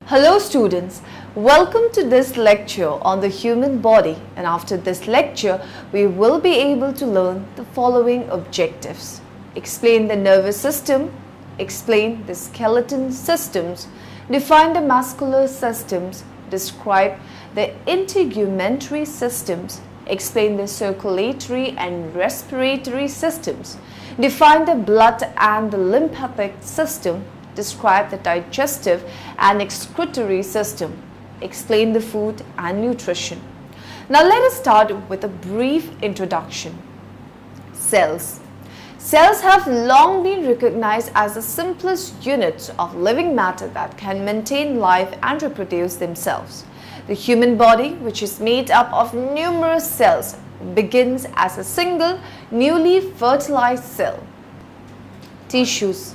Hello students, welcome to this lecture on the human body, and after this lecture we will be able to learn the following objectives. Explain the nervous system, explain the skeleton systems, define the muscular systems, describe the integumentary systems, explain the circulatory and respiratory systems, define the blood and the lymphatic system, describe the digestive and excretory system, explain the food and nutrition. Now let us start with a brief introduction. Cells. Cells have long been recognized as the simplest units of living matter that can maintain life and reproduce themselves. The human body, which is made up of numerous cells, begins as a single, newly fertilized cell. Tissues.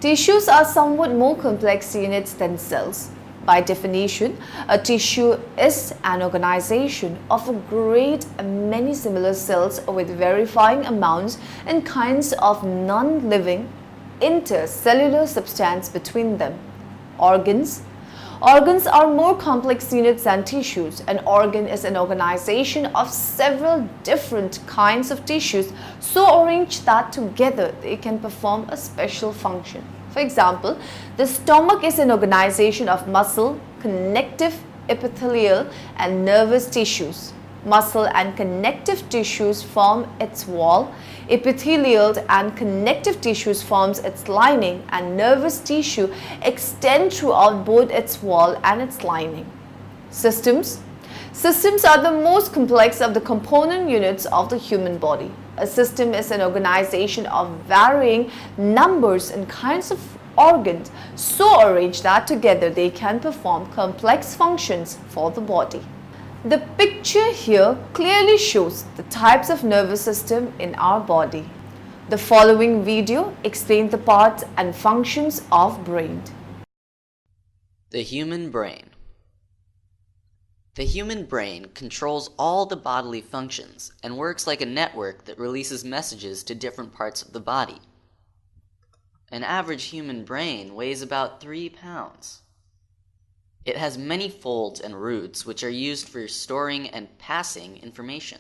Tissues are somewhat more complex units than cells. By definition, a tissue is an organization of a great many similar cells with varying amounts and kinds of non-living intercellular substance between them. Organs. Organs are more complex units than tissues. An organ is an organization of several different kinds of tissues so arranged that together they can perform a special function. For example, the stomach is an organization of muscle, connective, epithelial, and nervous tissues. Muscle and connective tissues form its wall, epithelial and connective tissues forms its lining, and nervous tissue extend throughout both its wall and its lining. Systems. Systems are the most complex of the component units of the human body. A system is an organization of varying numbers and kinds of organs so arranged that together they can perform complex functions for the body. The picture here clearly shows the types of nervous system in our body. The following video explains the parts and functions of brain. The human brain. The human brain controls all the bodily functions and works like a network that releases messages to different parts of the body. An average human brain weighs about 3 pounds. It has many folds and roots which are used for storing and passing information.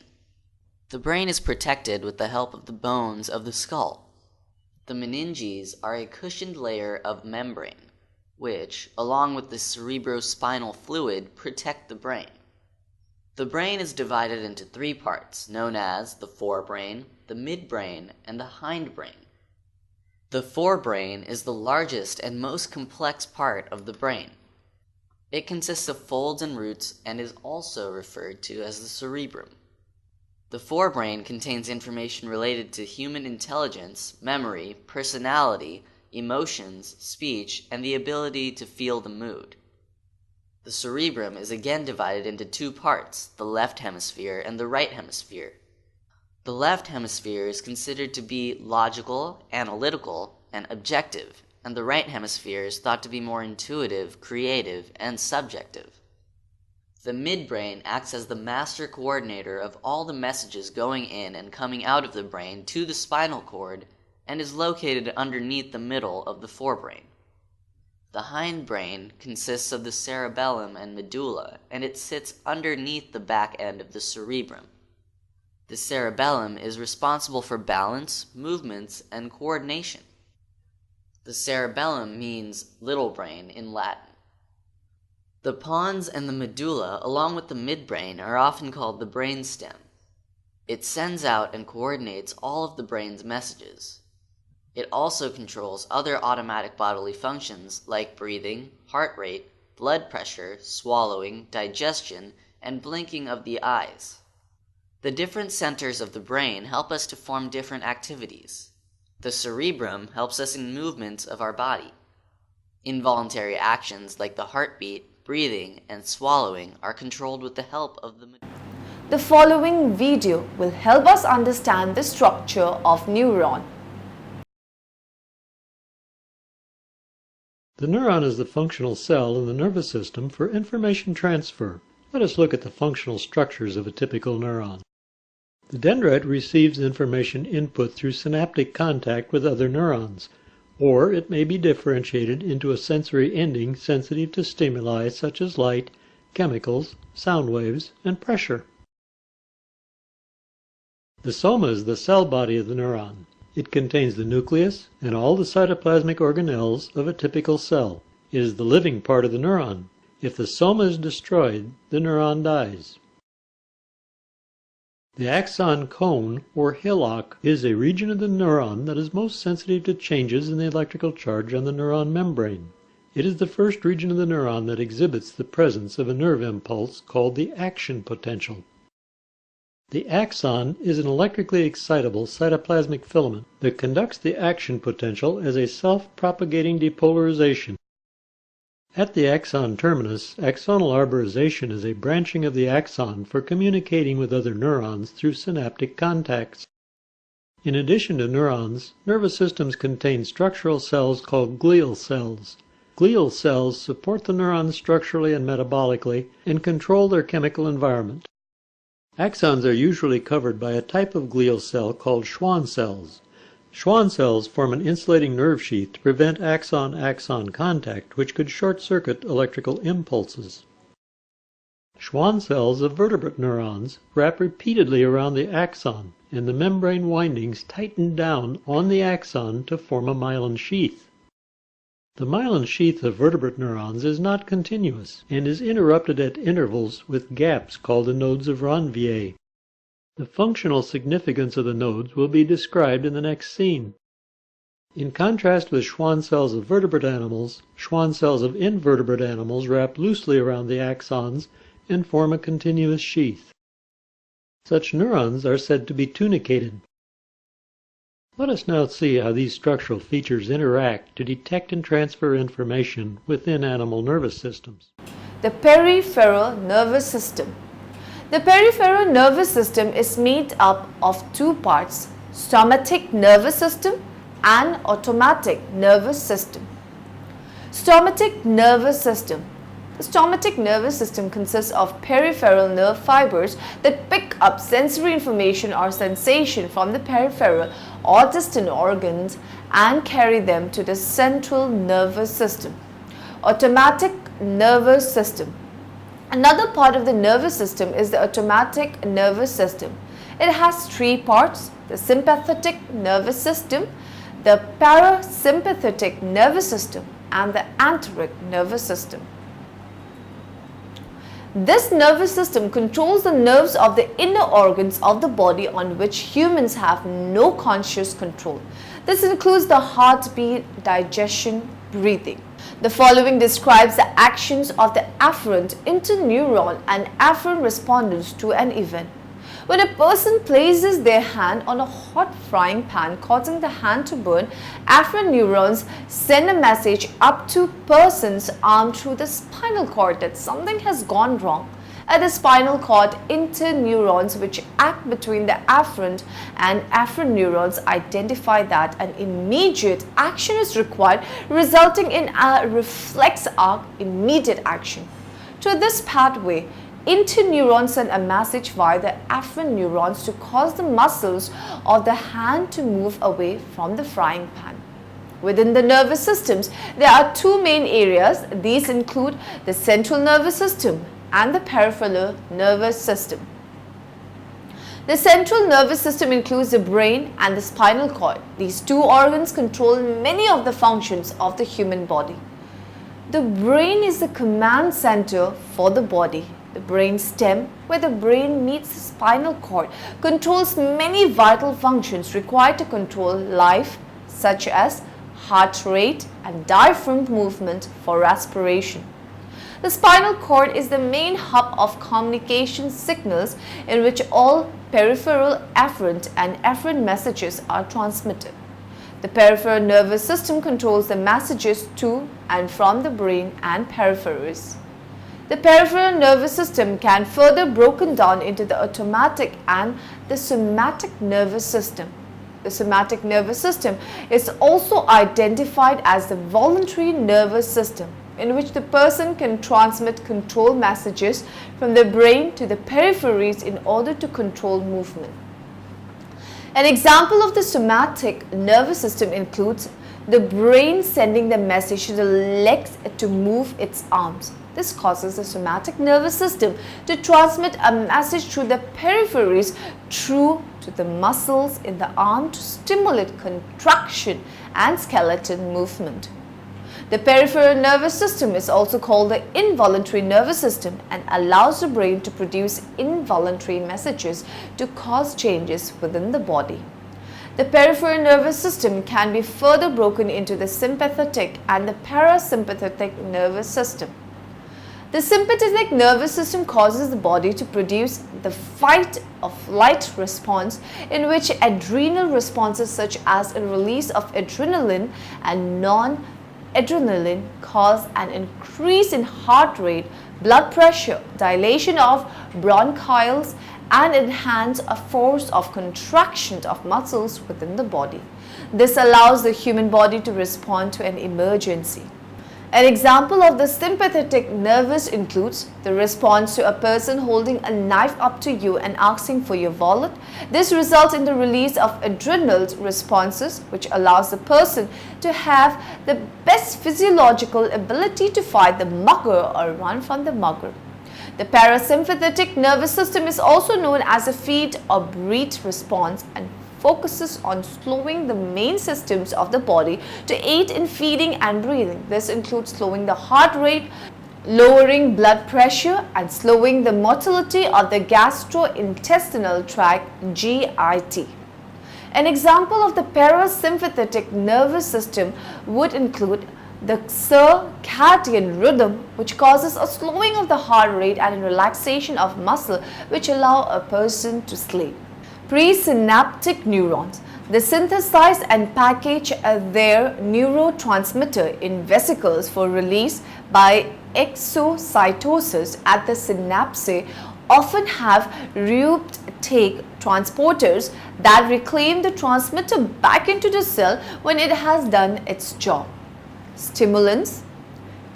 The brain is protected with the help of the bones of the skull. The meninges are a cushioned layer of membrane, which, along with the cerebrospinal fluid, protect the brain. The brain is divided into 3 parts, known as the forebrain, the midbrain, and the hindbrain. The forebrain is the largest and most complex part of the brain. It consists of folds and roots and is also referred to as the cerebrum. The forebrain contains information related to human intelligence, memory, personality, emotions, speech, and the ability to feel the mood. The cerebrum is again divided into 2 parts, the left hemisphere and the right hemisphere. The left hemisphere is considered to be logical, analytical, and objective, and the right hemisphere is thought to be more intuitive, creative, and subjective. The midbrain acts as the master coordinator of all the messages going in and coming out of the brain to the spinal cord and is located underneath the middle of the forebrain. The hindbrain consists of the cerebellum and medulla, and it sits underneath the back end of the cerebrum. The cerebellum is responsible for balance, movements, and coordination. The cerebellum means little brain in Latin. The pons and the medulla, along with the midbrain, are often called the brainstem. It sends out and coordinates all of the brain's messages. It also controls other automatic bodily functions like breathing, heart rate, blood pressure, swallowing, digestion, and blinking of the eyes. The different centers of the brain help us to form different activities. The cerebrum helps us in movements of our body. Involuntary actions like the heartbeat, breathing, and swallowing are controlled with the help of the medulla. The following video will help us understand the structure of neuron. The neuron is the functional cell in the nervous system for information transfer. Let us look at the functional structures of a typical neuron. The dendrite receives information input through synaptic contact with other neurons. or it may be differentiated into a sensory ending sensitive to stimuli such as light, chemicals, sound waves, and pressure. The soma is the cell body of the neuron. It contains the nucleus and all the cytoplasmic organelles of a typical cell. It is the living part of the neuron. If the soma is destroyed, the neuron dies. The axon cone, or hillock, is a region of the neuron that is most sensitive to changes in the electrical charge on the neuron membrane. It is the first region of the neuron that exhibits the presence of a nerve impulse called the action potential. The axon is an electrically excitable cytoplasmic filament that conducts the action potential as a self-propagating depolarization. At the axon terminus, axonal arborization is a branching of the axon for communicating with other neurons through synaptic contacts. In addition to neurons, nervous systems contain structural cells called glial cells. Glial cells support the neurons structurally and metabolically and control their chemical environment. Axons are usually covered by a type of glial cell called Schwann cells. Schwann cells form an insulating nerve sheath to prevent axon-axon contact, which could short-circuit electrical impulses. Schwann cells of vertebrate neurons wrap repeatedly around the axon, and the membrane windings tighten down on the axon to form a myelin sheath. The myelin sheath of vertebrate neurons is not continuous and is interrupted at intervals with gaps called the nodes of Ranvier. The functional significance of the nodes will be described in the next scene. In contrast with Schwann cells of vertebrate animals, Schwann cells of invertebrate animals wrap loosely around the axons and form a continuous sheath. Such neurons are said to be tunicated. Let us now see how these structural features interact to detect and transfer information within animal nervous systems. The peripheral nervous system. The peripheral nervous system is made up of two parts, stomatic nervous system and autonomic nervous system. Stomatic nervous system. The stomatic nervous system consists of peripheral nerve fibers that pick up sensory information or sensation from the peripheral or distant organs and carry them to the central nervous system. Autonomic nervous system. Another part of the nervous system is the autonomic nervous system. It has three parts: the sympathetic nervous system, the parasympathetic nervous system, and the enteric nervous system. This nervous system controls the nerves of the inner organs of the body on which humans have no conscious control. This includes the heartbeat, digestion, breathing. The following describes the actions of the afferent interneuron and afferent responders to an event. When a person places their hand on a hot frying pan causing the hand to burn, afferent neurons send a message up to person's arm through the spinal cord that something has gone wrong. At the spinal cord, interneurons which act between the afferent and afferent neurons identify that an immediate action is required, resulting in a reflex arc immediate action. Through this pathway, interneurons send a message via the afferent neurons to cause the muscles of the hand to move away from the frying pan. Within the nervous systems, there are two main areas. These include the central nervous system and the peripheral nervous system. The central nervous system includes the brain and the spinal cord. These two organs control many of the functions of the human body. The brain is the command center for the body. The brain stem, where the brain meets the spinal cord, controls many vital functions required to control life, such as heart rate and diaphragm movement for respiration. The spinal cord is the main hub of communication signals in which all peripheral afferent and efferent messages are transmitted. The peripheral nervous system controls the messages to and from the brain and peripheries. The peripheral nervous system can further broken down into the autonomic and the somatic nervous system. The somatic nervous system is also identified as the voluntary nervous system, in which the person can transmit control messages from the brain to the peripheries in order to control movement. An example of the somatic nervous system includes the brain sending the message to the legs to move its arms. This causes the somatic nervous system to transmit a message through the peripheries through to the muscles in the arm to stimulate contraction and skeleton movement. The peripheral nervous system is also called the involuntary nervous system and allows the brain to produce involuntary messages to cause changes within the body. The peripheral nervous system can be further broken into the sympathetic and the parasympathetic nervous system. The sympathetic nervous system causes the body to produce the fight or flight response, in which adrenal responses such as a release of adrenaline and non-adrenaline cause an increase in heart rate, blood pressure, dilation of bronchioles, and enhance a force of contraction of muscles within the body. This allows the human body to respond to an emergency. An example of the sympathetic nervous includes the response to a person holding a knife up to you and asking for your wallet. This results in the release of adrenal responses, which allows the person to have the best physiological ability to fight the mugger or run from the mugger. The parasympathetic nervous system is also known as a feed or breathe response and focuses on slowing the main systems of the body to aid in feeding and breathing. This includes slowing the heart rate, lowering blood pressure, and slowing the motility of the gastrointestinal tract (GIT). An example of the parasympathetic nervous system would include the circadian rhythm, which causes a slowing of the heart rate and a relaxation of muscle, which allow a person to sleep. Presynaptic neurons. They synthesize and package their neurotransmitter in vesicles for release by exocytosis at the synapse, often have reuptake transporters that reclaim the transmitter back into the cell when it has done its job. Stimulants.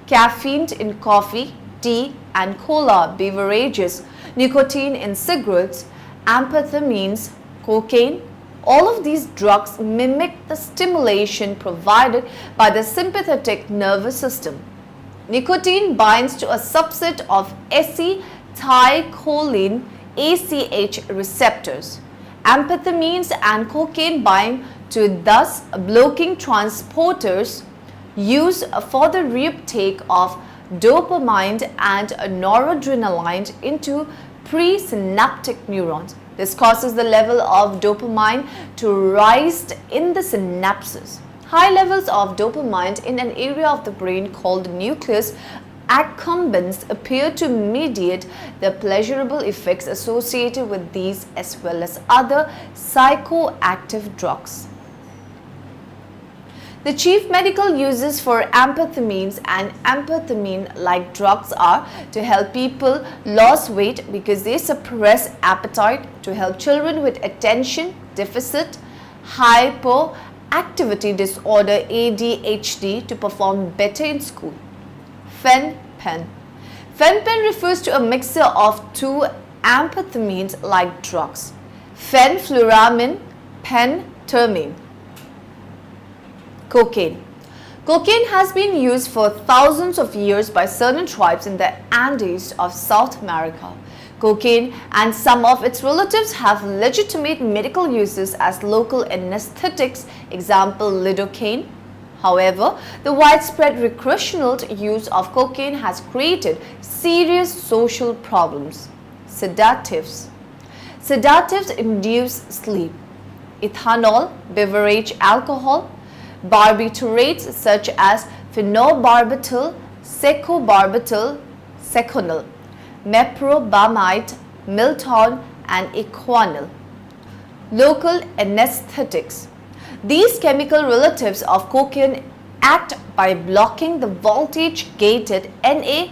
Caffeine in coffee, tea, and cola beverages, nicotine in cigarettes, amphetamines, cocaine. All of these drugs mimic the stimulation provided by the sympathetic nervous system. Nicotine binds to a subset of acetylcholine ACH receptors. Amphetamines and cocaine bind to, thus blocking transporters used for the reuptake of dopamine and noradrenaline into presynaptic neurons. This causes the level of dopamine to rise in the synapses. High levels of dopamine in an area of the brain called the nucleus accumbens appear to mediate the pleasurable effects associated with these as well as other psychoactive drugs. The chief medical uses for amphetamines and amphetamine-like drugs are to help people lose weight because they suppress appetite, to help children with attention deficit hyperactivity disorder ADHD to perform better in school. Fen-Phen. Fen-Phen refers to a mixture of two amphetamines-like drugs, fenfluramine, pentermine. Cocaine. Cocaine has been used for thousands of years by certain tribes in the Andes of South America. Cocaine and some of its relatives have legitimate medical uses as local anesthetics, example lidocaine. However, the widespread recreational use of cocaine has created serious social problems. Sedatives. Sedatives induce sleep. Ethanol, beverage alcohol, barbiturates such as phenobarbital, secobarbital, seconal, meprobamide, milton, and equanil. Local anesthetics. These chemical relatives of cocaine act by blocking the voltage-gated Na+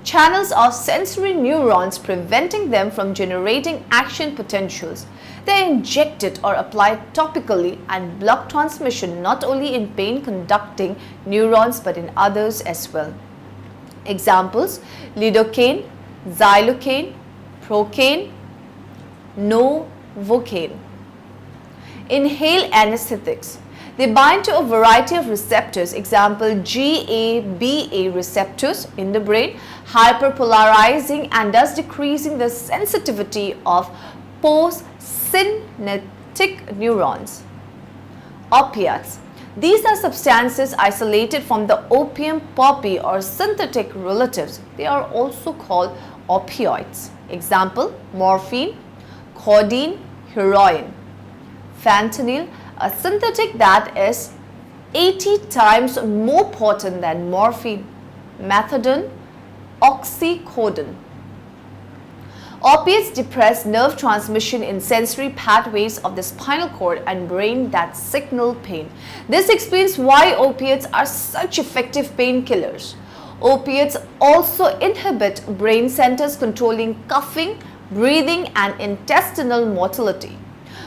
channels of sensory neurons, preventing them from generating action potentials. They are injected or applied topically and block transmission not only in pain-conducting neurons but in others as well. Examples: lidocaine, xylocaine, procaine, novocaine. Inhale anesthetics. They bind to a variety of receptors, example GABA receptors in the brain, hyperpolarizing and thus decreasing the sensitivity of postsynaptic neurons. Opiates. These are substances isolated from the opium poppy or synthetic relatives. They are also called opioids. Example, morphine, codeine, heroin. Fentanyl, a synthetic that is 80 times more potent than morphine. Methadone, oxycodone. Opiates depress nerve transmission in sensory pathways of the spinal cord and brain that signal pain. This explains why opiates are such effective painkillers. Opiates also inhibit brain centers controlling coughing, breathing, and intestinal motility.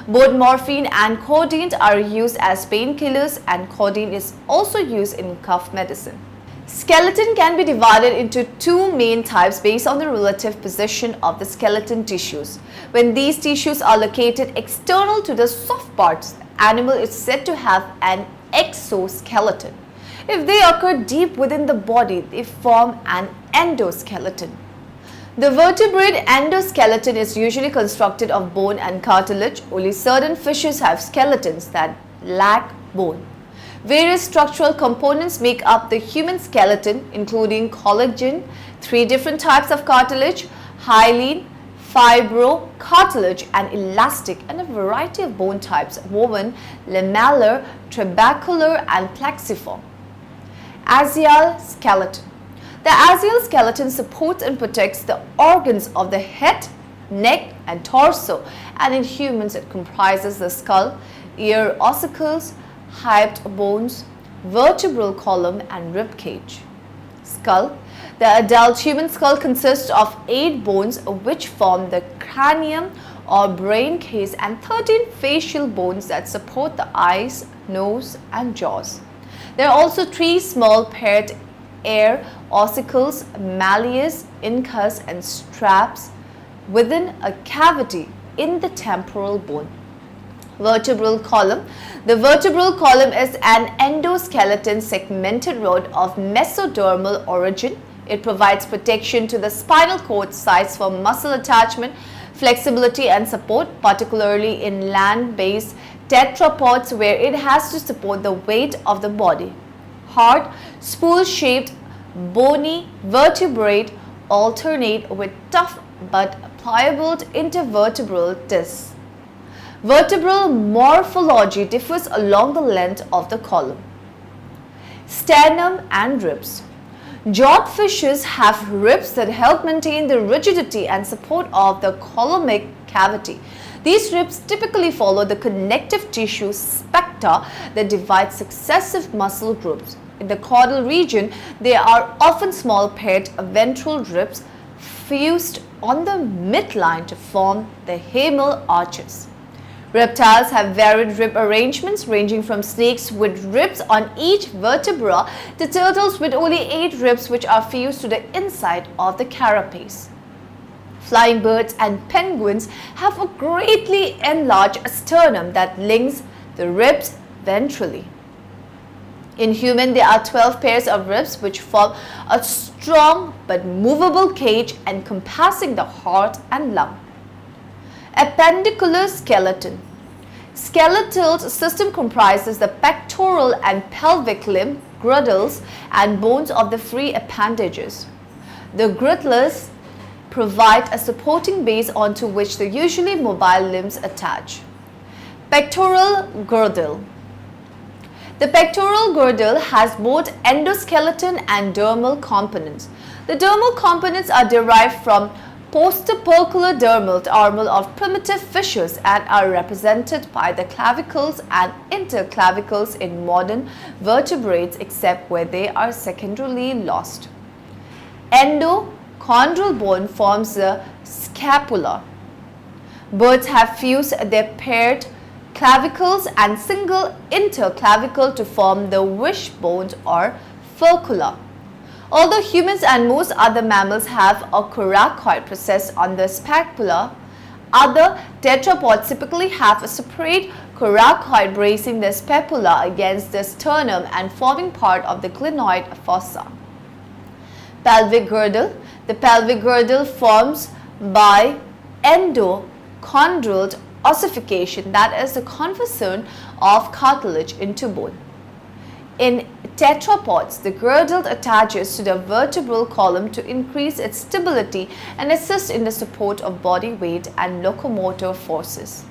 Both morphine and codeine are used as painkillers, and codeine is also used in cough medicine. Skeleton can be divided into two main types based on the relative position of the skeleton tissues. When these tissues are located external to the soft parts, the animal is said to have an exoskeleton. If they occur deep within the body, they form an endoskeleton. The vertebrate endoskeleton is usually constructed of bone and cartilage. Only certain fishes have skeletons that lack bone. Various structural components make up the human skeleton, including collagen, 3 different types of cartilage, hyaline, fibrocartilage, and elastic, and a variety of bone types: woven, lamellar, trabecular, and plexiform. Axial skeleton. The axial skeleton supports and protects the organs of the head, neck, and torso, and in humans it comprises the skull, ear ossicles, hipped bones, vertebral column, and rib cage. Skull. The adult human skull consists of 8 bones which form the cranium or brain case and 13 facial bones that support the eyes, nose, and jaws. There are also 3 small paired ear ossicles, malleus, incus, and straps within a cavity in the temporal bone. Vertebral column. The vertebral column is an endoskeleton segmented rod of mesodermal origin. It provides protection to the spinal cord sites for muscle attachment, flexibility, and support, particularly in land-based tetrapods where it has to support the weight of the body. Hard, spool-shaped, bony vertebrate alternate with tough but pliable intervertebral discs. Vertebral morphology differs along the length of the column. Sternum and ribs. Jawed fishes have ribs that help maintain the rigidity and support of the coulommic cavity. These ribs typically follow the connective tissue spectra that divide successive muscle groups. In the caudal region, there are often small paired ventral ribs fused on the midline to form the hamal arches. Reptiles have varied rib arrangements ranging from snakes with ribs on each vertebra to turtles with only 8 ribs which are fused to the inside of the carapace. Flying birds and penguins have a greatly enlarged sternum that links the ribs ventrally. In human, there are 12 pairs of ribs which form a strong but movable cage encompassing the heart and lung. Appendicular skeleton. Skeletal system comprises the pectoral and pelvic limb, girdles, and bones of the free appendages. The girdles provide a supporting base onto which the usually mobile limbs attach. Pectoral Girdle. The pectoral girdle has both endoskeleton and dermal components. The dermal components are derived from postopercular dermal armor of primitive fishes and are represented by the clavicles and interclavicles in modern vertebrates except where they are secondarily lost. Endochondral bone forms the scapula. Birds have fused their paired clavicles and single interclavicle to form the wishbone or furcula. Although humans and most other mammals have a coracoid process on the scapula, other tetrapods typically have a separate coracoid bracing the scapula against the sternum and forming part of the glenoid fossa. Pelvic girdle. The pelvic girdle forms by endochondral ossification, that is the conversion of cartilage into bone. In tetrapods, the girdle attaches to the vertebral column to increase its stability and assist in the support of body weight and locomotor forces.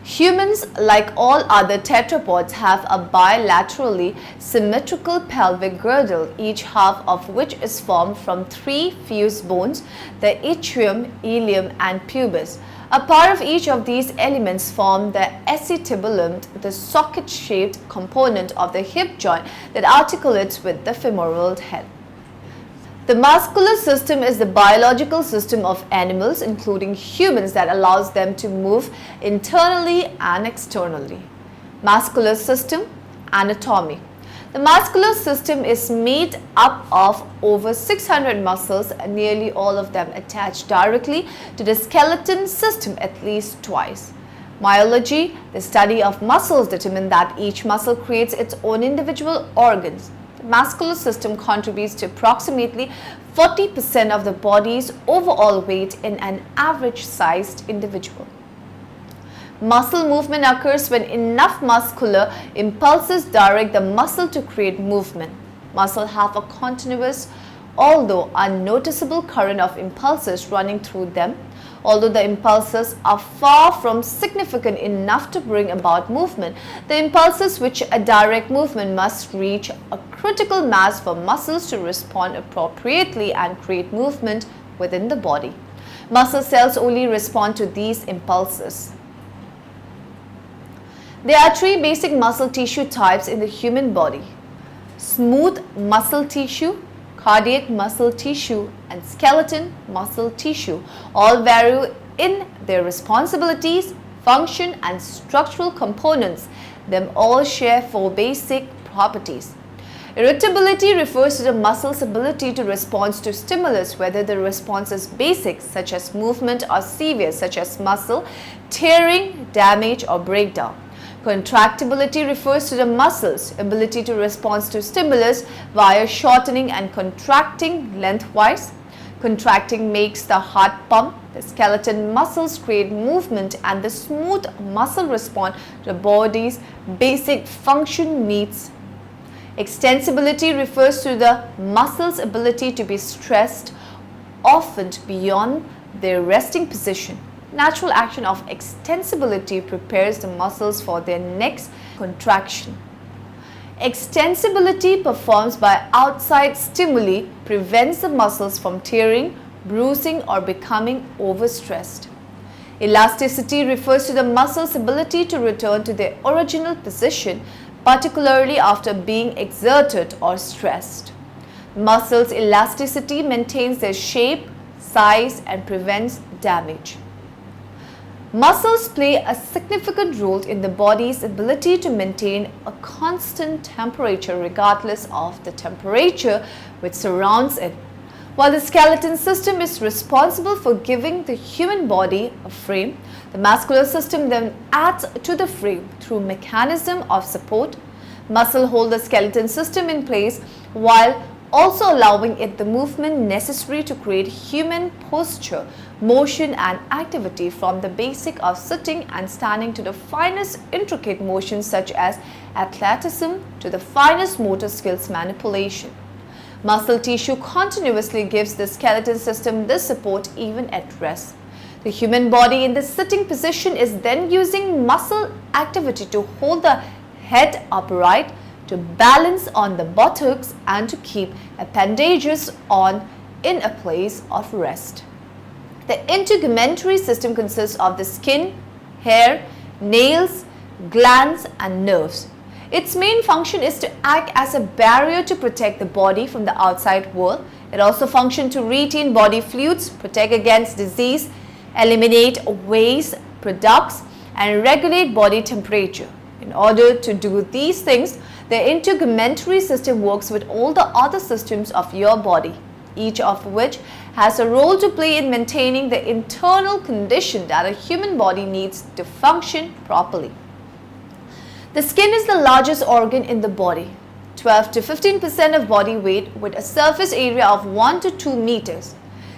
Humans, like all other tetrapods, have a bilaterally symmetrical pelvic girdle, each half of which is formed from three fused bones, the atrium, ilium and pubis. A part of each of these elements form the acetabulum, the socket-shaped component of the hip joint that articulates with the femoral head. The muscular system is the biological system of animals, including humans, that allows them to move internally and externally. Muscular system, anatomy. The muscular system is made up of over 600 muscles, nearly all of them attached directly to the skeleton system at least twice. Myology, the study of muscles, determines that each muscle creates its own individual organs. The muscular system contributes to approximately 40% of the body's overall weight in an average-sized individual. Muscle movement occurs when enough muscular impulses direct the muscle to create movement. Muscles have a continuous, although unnoticeable, current of impulses running through them. Although the impulses are far from significant enough to bring about movement, the impulses which direct movement must reach a critical mass for muscles to respond appropriately and create movement within the body. Muscle cells only respond to these impulses. There are three basic muscle tissue types in the human body: smooth muscle tissue, cardiac muscle tissue and skeleton muscle tissue. All vary in their responsibilities, function and structural components. Them all share four basic properties. Irritability refers to the muscle's ability to respond to stimulus, whether the response is basic such as movement or severe such as muscle tearing, damage or breakdown. Contractibility refers to the muscle's ability to respond to stimulus via shortening and contracting lengthwise. Contracting makes the heart pump. The skeleton muscles create movement and the smooth muscle respond to the body's basic function needs. Extensibility refers to the muscle's ability to be stressed, often beyond their resting position. Natural action of extensibility prepares the muscles for their next contraction. Extensibility performed by outside stimuli prevents the muscles from tearing, bruising or becoming overstressed. Elasticity refers to the muscle's ability to return to their original position, particularly after being exerted or stressed. Muscles' elasticity maintains their shape, size and prevents damage. Muscles play a significant role in the body's ability to maintain a constant temperature regardless of the temperature which surrounds it. While the skeleton system is responsible for giving the human body a frame, the muscular system then adds to the frame through mechanism of support. Muscle hold the skeleton system in place while also allowing it the movement necessary to create human posture, motion and activity, from the basic of sitting and standing to the finest intricate motions such as athleticism to the finest motor skills manipulation. Muscle tissue continuously gives the skeleton system this support even at rest. The human body in the sitting position is then using muscle activity to hold the head upright, to balance on the buttocks and to keep appendages on in a place of rest. The integumentary system consists of the skin, hair, nails, glands and nerves. Its main function is to act as a barrier to protect the body from the outside world. It also functions to retain body fluids, protect against disease, eliminate waste products and regulate body temperature. In order to do these things, the integumentary system works with all the other systems of your body, each of which has a role to play in maintaining the internal condition that a human body needs to function properly. The skin is the largest organ in the body, 12 to 15% of body weight with a surface area of 1 to 2 meters.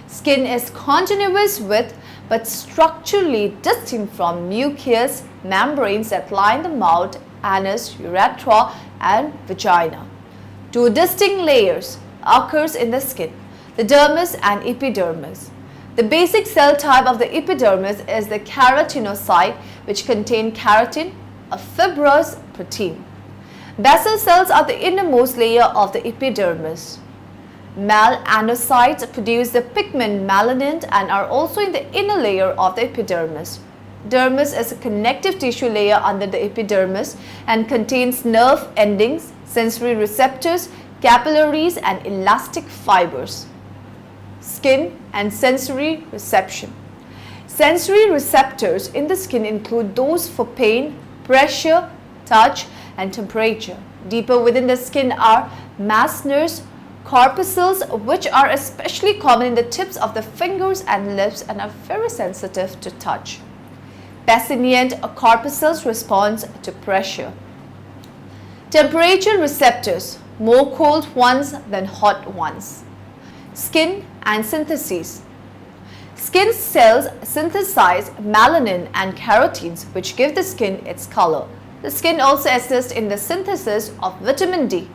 Skin is continuous with but structurally distinct from mucous membranes that line the mouth, anus, urethra and vagina. Two distinct layers occurs in the skin, the dermis and epidermis. The basic cell type of the epidermis is the keratinocyte, which contain keratin, a fibrous protein. Basal cells are the innermost layer of the epidermis. Melanocytes produce the pigment melanin and are also in the inner layer of the epidermis. Dermis is a connective tissue layer under the epidermis and contains nerve endings, sensory receptors, capillaries and elastic fibers. Skin and sensory reception. Sensory receptors in the skin include those for pain, pressure, touch and temperature. Deeper within the skin are Meissner's corpuscles, which are especially common in the tips of the fingers and lips and are very sensitive to touch. Passivient corpuscles respond to pressure. Temperature receptors, more cold ones than hot ones. Skin and synthesis. Skin cells synthesize melanin and keratins, which give the skin its color. The skin also assists in the synthesis of vitamin D.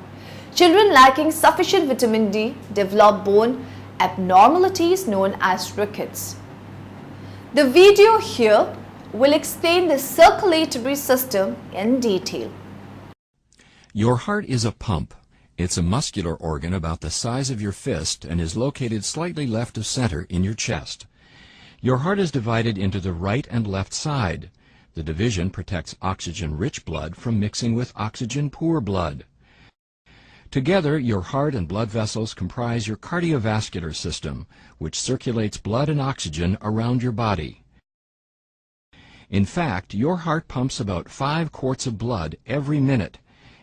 Children lacking sufficient vitamin D develop bone abnormalities known as rickets. The video here will explain the circulatory system in detail. Your heart is a pump. It's a muscular organ about the size of your fist and is located slightly left of center in your chest. Your heart is divided into the right and left side. The division protects oxygen-rich blood from mixing with oxygen-poor blood. Together, your heart and blood vessels comprise your cardiovascular system, which circulates blood and oxygen around your body. In fact, your heart pumps about 5 quarts of blood every minute,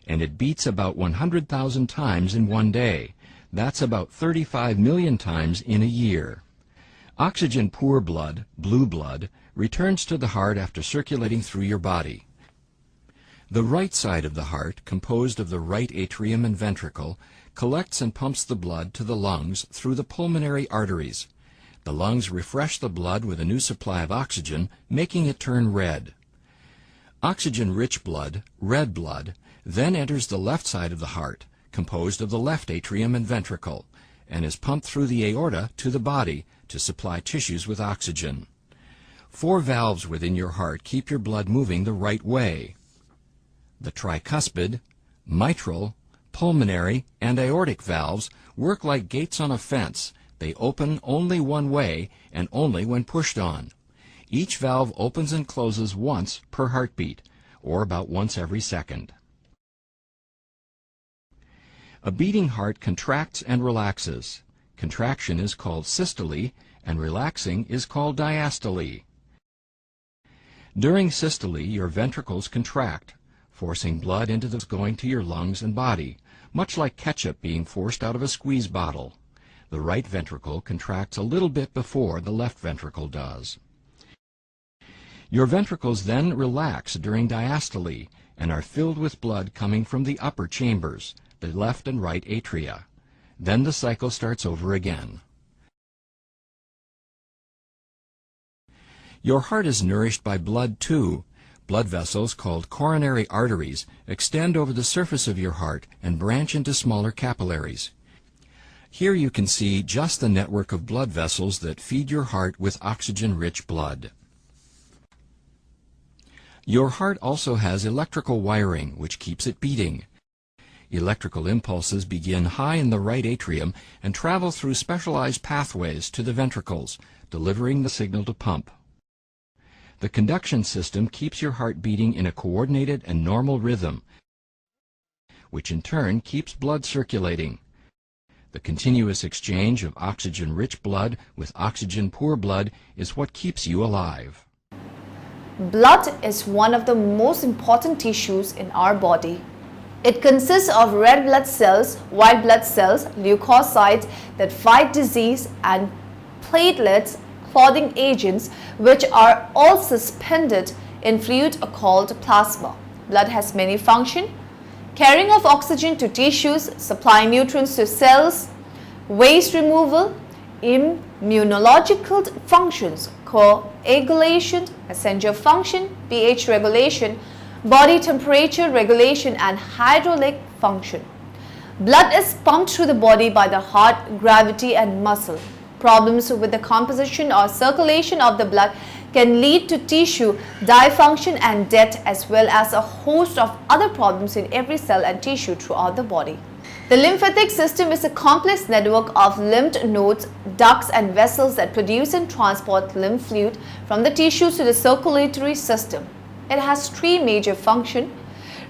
and it beats about 100,000 times in one day. That's about 35 million times in a year. Oxygen-poor blood, blue blood, returns to the heart after circulating through your body. The right side of the heart, composed of the right atrium and ventricle, collects and pumps the blood to the lungs through the pulmonary arteries. The lungs refresh the blood with a new supply of oxygen, making it turn red. Oxygen-rich blood, red blood, then enters the left side of the heart, composed of the left atrium and ventricle, and is pumped through the aorta to the body to supply tissues with oxygen. 4 valves within your heart keep your blood moving the right way. The tricuspid, mitral, pulmonary, and aortic valves work like gates on a fence. They open only one way and only when pushed on. Each valve opens and closes once per heartbeat, or about once every second. A beating heart contracts and relaxes. Contraction is called systole, and relaxing is called diastole. During systole, your ventricles contract, forcing blood into the going to your lungs and body, much like ketchup being forced out of a squeeze bottle. The right ventricle contracts a little bit before the left ventricle does. Your ventricles then relax during diastole and are filled with blood coming from the upper chambers, the left and right atria. Then the cycle starts over again. Your heart is nourished by blood too. Blood vessels called coronary arteries extend over the surface of your heart and branch into smaller capillaries. Here you can see just the network of blood vessels that feed your heart with oxygen-rich blood. Your heart also has electrical wiring, which keeps it beating. Electrical impulses begin high in the right atrium and travel through specialized pathways to the ventricles, delivering the signal to pump. The conduction system keeps your heart beating in a coordinated and normal rhythm, which in turn keeps blood circulating. The continuous exchange of oxygen-rich blood with oxygen-poor blood is what keeps you alive. Blood is one of the most important tissues in our body. It consists of red blood cells, white blood cells, leukocytes that fight disease, and platelets, clotting agents, which are all suspended in fluid called plasma. blood has many functions: carrying of oxygen to tissues, supplying nutrients to cells, waste removal, immunological functions, coagulation, messenger function, pH regulation, body temperature regulation, and hydraulic function. Blood is pumped through the body by the heart, gravity, and muscle. Problems with the composition or circulation of the blood can lead to tissue dysfunction and death, as well as a host of other problems in every cell and tissue throughout the body. The lymphatic system is a complex network of lymph nodes, ducts, and vessels that produce and transport lymph fluid from the tissues to the circulatory system. It has three major functions: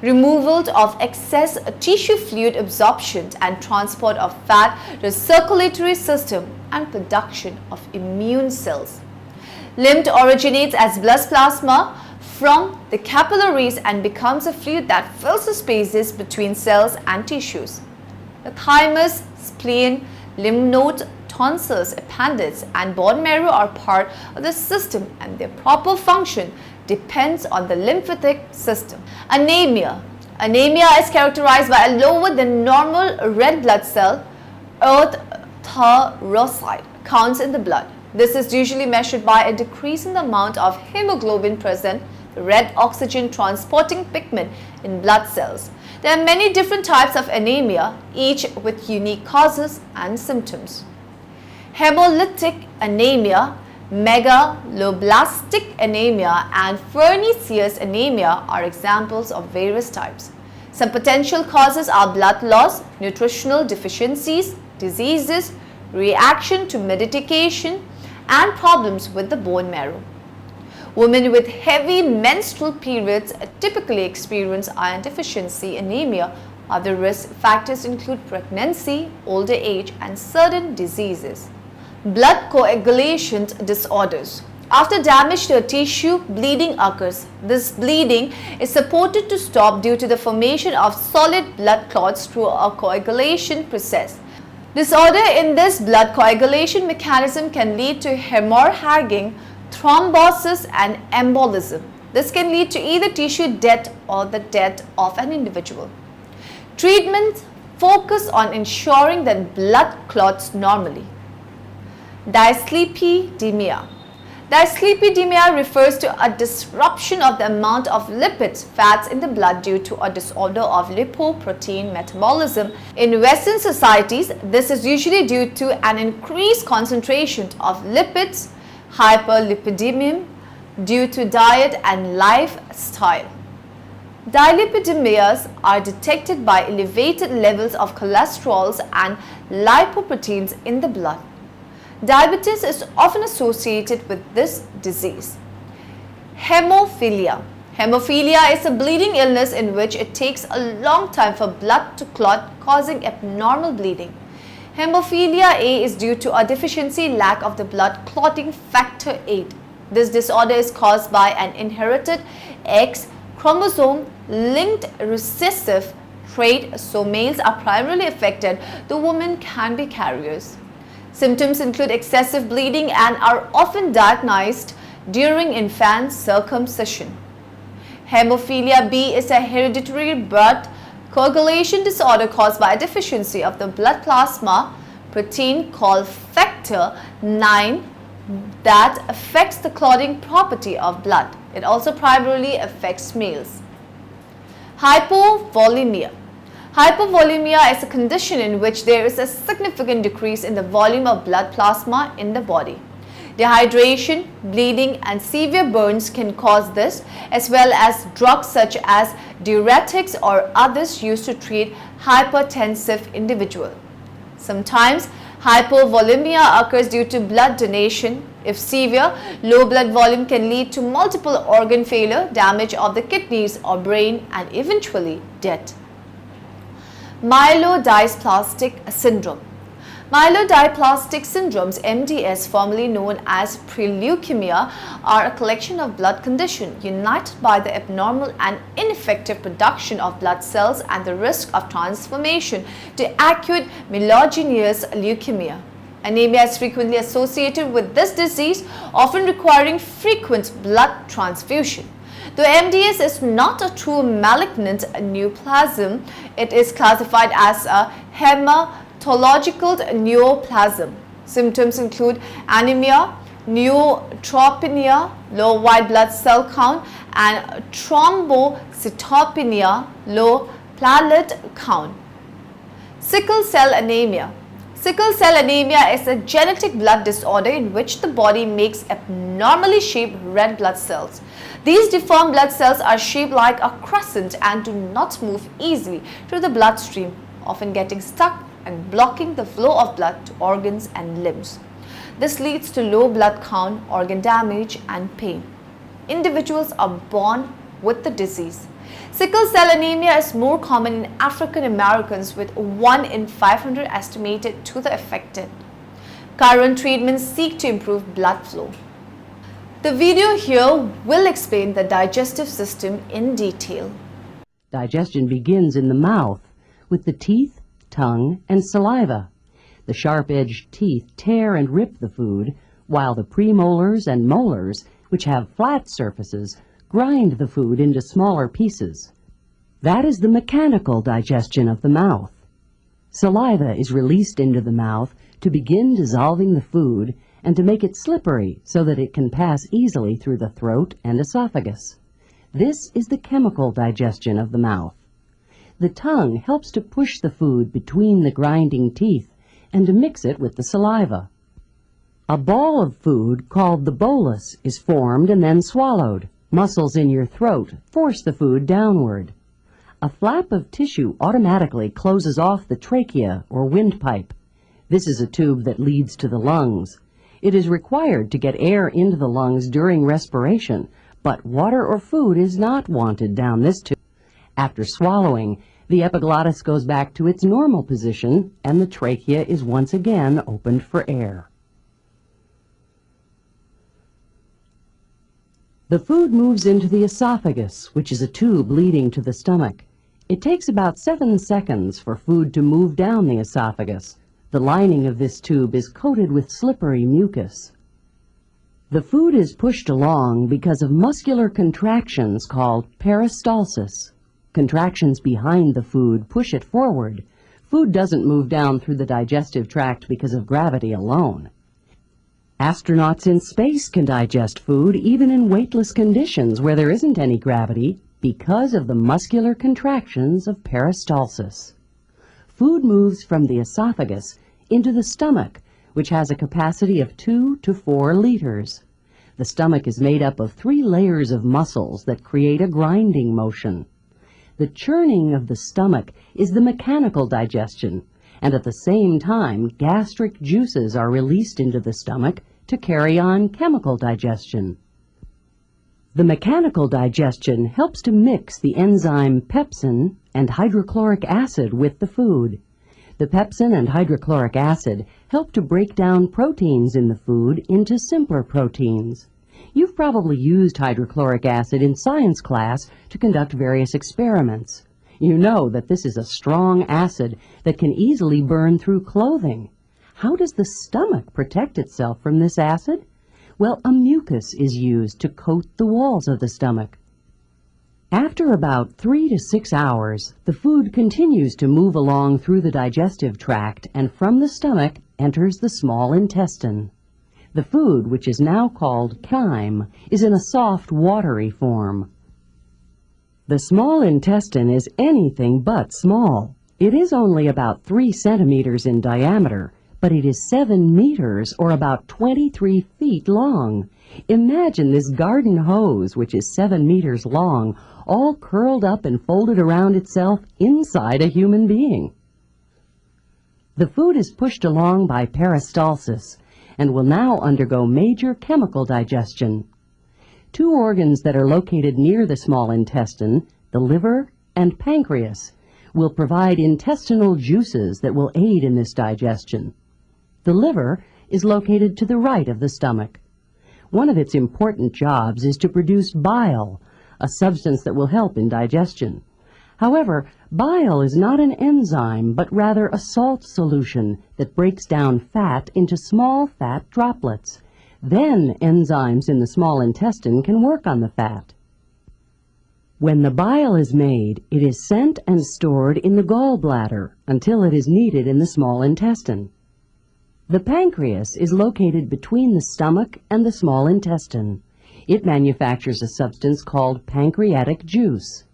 removal of excess tissue fluid, absorption and transport of fat to the circulatory system, and production of immune cells. Lymph originates as blood plasma from the capillaries and becomes a fluid that fills the spaces between cells and tissues. The thymus, spleen, lymph nodes, tonsils, appendix, and bone marrow are part of the system, and their proper function depends on the lymphatic system. Anemia. Anemia is characterized by a lower than normal red blood cell erythrocyte counts in the blood. This is usually measured by a decrease in the amount of hemoglobin present, the red oxygen transporting pigment in blood cells. There are many different types of anemia, each with unique causes and symptoms. Hemolytic anemia, megaloblastic anemia, and pernicious anemia are examples of various types. Some potential causes are blood loss, nutritional deficiencies, diseases, reaction to medication, and problems with the bone marrow. Women with heavy menstrual periods typically experience iron deficiency anemia. Other risk factors include pregnancy, older age, and certain diseases. Blood coagulation disorders. After damage to a tissue, bleeding occurs. This bleeding is supposed to stop due to the formation of solid blood clots through a coagulation process. Disorder in this blood coagulation mechanism can lead to hemorrhaging, thrombosis, and embolism. This can lead to either tissue death or the death of an individual. Treatments focus on ensuring that blood clots normally. Dyslipidemia. Dyslipidemia refers to a disruption of the amount of lipids, fats in the blood due to a disorder of lipoprotein metabolism. In Western societies, this is usually due to an increased concentration of lipids, hyperlipidemia, due to diet and lifestyle. Dyslipidemias are detected by elevated levels of cholesterols and lipoproteins in the blood. Diabetes is often associated with this disease. Hemophilia. Hemophilia is a bleeding illness in which it takes a long time for blood to clot, causing abnormal bleeding. Hemophilia A is due to a deficiency lack of the blood clotting factor 8. This disorder is caused by an inherited X chromosome linked recessive trait, so males are primarily affected, though women can be carriers. Symptoms include excessive bleeding and are often diagnosed during infant circumcision. Hemophilia B is a hereditary blood coagulation disorder caused by a deficiency of the blood plasma protein called factor 9 that affects the clotting property of blood. It also primarily affects males. Hypovolemia. Hypovolemia is a condition in which there is a significant decrease in the volume of blood plasma in the body. Dehydration, bleeding, and severe burns can cause this, as well as drugs such as diuretics or others used to treat hypertensive individuals. Sometimes hypovolemia occurs due to blood donation. If severe, low blood volume can lead to multiple organ failure, damage of the kidneys or brain, and eventually death. Myelodysplastic Syndrome. Myelodysplastic syndromes, MDS, formerly known as preleukemia, are a collection of blood conditions united by the abnormal and ineffective production of blood cells and the risk of transformation to acute myelogenous leukemia. Anemia is frequently associated with this disease, often requiring frequent blood transfusion. Though MDS is not a true malignant neoplasm, it is classified as a hematological neoplasm. Symptoms include anemia, neutropenia, low white blood cell count, and thrombocytopenia, low platelet count. Sickle cell anemia. Sickle cell anemia is a genetic blood disorder in which the body makes abnormally shaped red blood cells. These deformed blood cells are shaped like a crescent and do not move easily through the bloodstream, often getting stuck and blocking the flow of blood to organs and limbs. This leads to low blood count, organ damage, and pain. Individuals are born with the disease. Sickle cell anemia is more common in African Americans, with 1 in 500 estimated to the affected. Current treatments seek to improve blood flow. The video here will explain the digestive system in detail. Digestion begins in the mouth with the teeth, tongue, and saliva. The sharp-edged teeth tear and rip the food, while the premolars and molars, which have flat surfaces, grind the food into smaller pieces. That is the mechanical digestion of the mouth. Saliva is released into the mouth to begin dissolving the food and to make it slippery so that it can pass easily through the throat and esophagus. This is the chemical digestion of the mouth. The tongue helps to push the food between the grinding teeth and to mix it with the saliva. A ball of food called the bolus is formed and then swallowed. Muscles in your throat force the food downward. A flap of tissue automatically closes off the trachea or windpipe. This is a tube that leads to the lungs. It is required to get air into the lungs during respiration, but water or food is not wanted down this tube. After swallowing, the epiglottis goes back to its normal position and the trachea is once again opened for air. The food moves into the esophagus, which is a tube leading to the stomach. It takes about 7 seconds for food to move down the esophagus. The lining of this tube is coated with slippery mucus. The food is pushed along because of muscular contractions called peristalsis. Contractions behind the food push it forward. Food doesn't move down through the digestive tract because of gravity alone. Astronauts in space can digest food even in weightless conditions where there isn't any gravity because of the muscular contractions of peristalsis. Food moves from the esophagus into the stomach, which has a capacity of 2 to 4 liters. The stomach is made up of 3 layers of muscles that create a grinding motion. The churning of the stomach is the mechanical digestion, and at the same time gastric juices are released into the stomach to carry on chemical digestion. The mechanical digestion helps to mix the enzyme pepsin and hydrochloric acid with the food. The pepsin and hydrochloric acid help to break down proteins in the food into simpler proteins. You've probably used hydrochloric acid in science class to conduct various experiments. You know that this is a strong acid that can easily burn through clothing. How does the stomach protect itself from this acid? Well, a mucus is used to coat the walls of the stomach. After about 3 to 6 hours, the food continues to move along through the digestive tract and from the stomach enters the small intestine. The food, which is now called chyme, is in a soft, watery form. The small intestine is anything but small. It is only about 3 centimeters in diameter, but it is 7 meters or about 23 feet long. Imagine this garden hose, which is 7 meters long, all curled up and folded around itself inside a human being. The food is pushed along by peristalsis and will now undergo major chemical digestion. 2 organs that are located near the small intestine, the liver and pancreas, will provide intestinal juices that will aid in this digestion. The liver is located to the right of the stomach. One of its important jobs is to produce bile, a substance that will help in digestion. However, bile is not an enzyme, but rather a salt solution that breaks down fat into small fat droplets. Then enzymes in the small intestine can work on the fat. When the bile is made, it is sent and stored in the gallbladder until it is needed in the small intestine. The pancreas is located between the stomach and the small intestine. It manufactures a substance called pancreatic juice.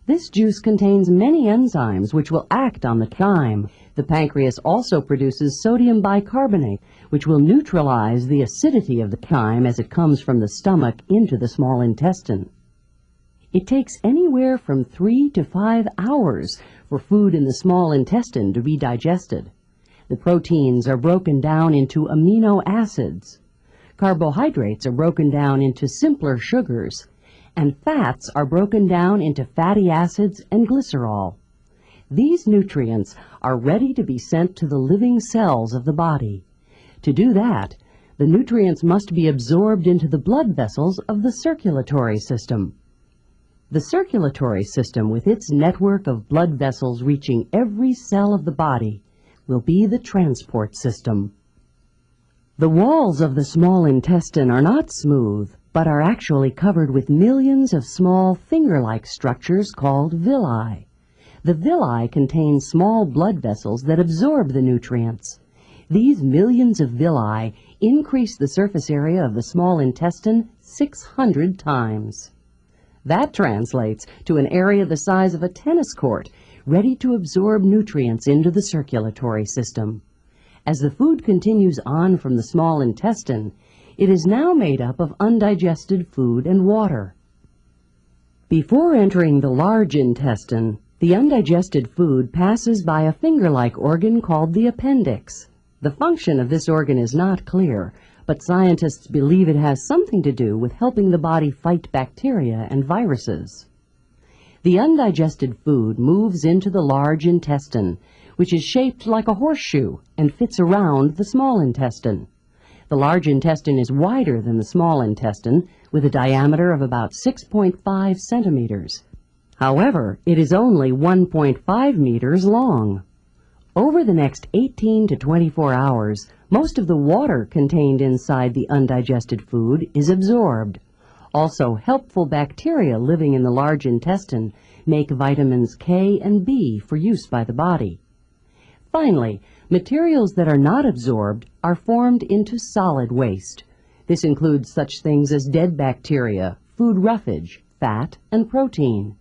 This juice contains many enzymes which will act on the chyme. The pancreas also produces sodium bicarbonate, which will neutralize the acidity of the chyme as it comes from the stomach into the small intestine. It takes anywhere from 3 to 5 hours for food in the small intestine to be digested. The proteins are broken down into amino acids. Carbohydrates are broken down into simpler sugars, and fats are broken down into fatty acids and glycerol. These nutrients are ready to be sent to the living cells of the body. To do that, the nutrients must be absorbed into the blood vessels of the circulatory system. The circulatory system, with its network of blood vessels reaching every cell of the body, will be the transport system. The walls of the small intestine are not smooth, but are actually covered with millions of small finger-like structures called villi. The villi contain small blood vessels that absorb the nutrients. These millions of villi increase the surface area of the small intestine 600 times. That translates to an area the size of a tennis court, ready to absorb nutrients into the circulatory system. As the food continues on from the small intestine, it is now made up of undigested food and water. Before entering the large intestine, the undigested food passes by a finger-like organ called the appendix. The function of this organ is not clear, but scientists believe it has something to do with helping the body fight bacteria and viruses. The undigested food moves into the large intestine, which is shaped like a horseshoe and fits around the small intestine. The large intestine is wider than the small intestine, with a diameter of about 6.5 centimeters. However, it is only 1.5 meters long. Over the next 18 to 24 hours, most of the water contained inside the undigested food is absorbed. Also, helpful bacteria living in the large intestine make vitamins K and B for use by the body. Finally, materials that are not absorbed are formed into solid waste. This includes such things as dead bacteria, food roughage, fat, and protein.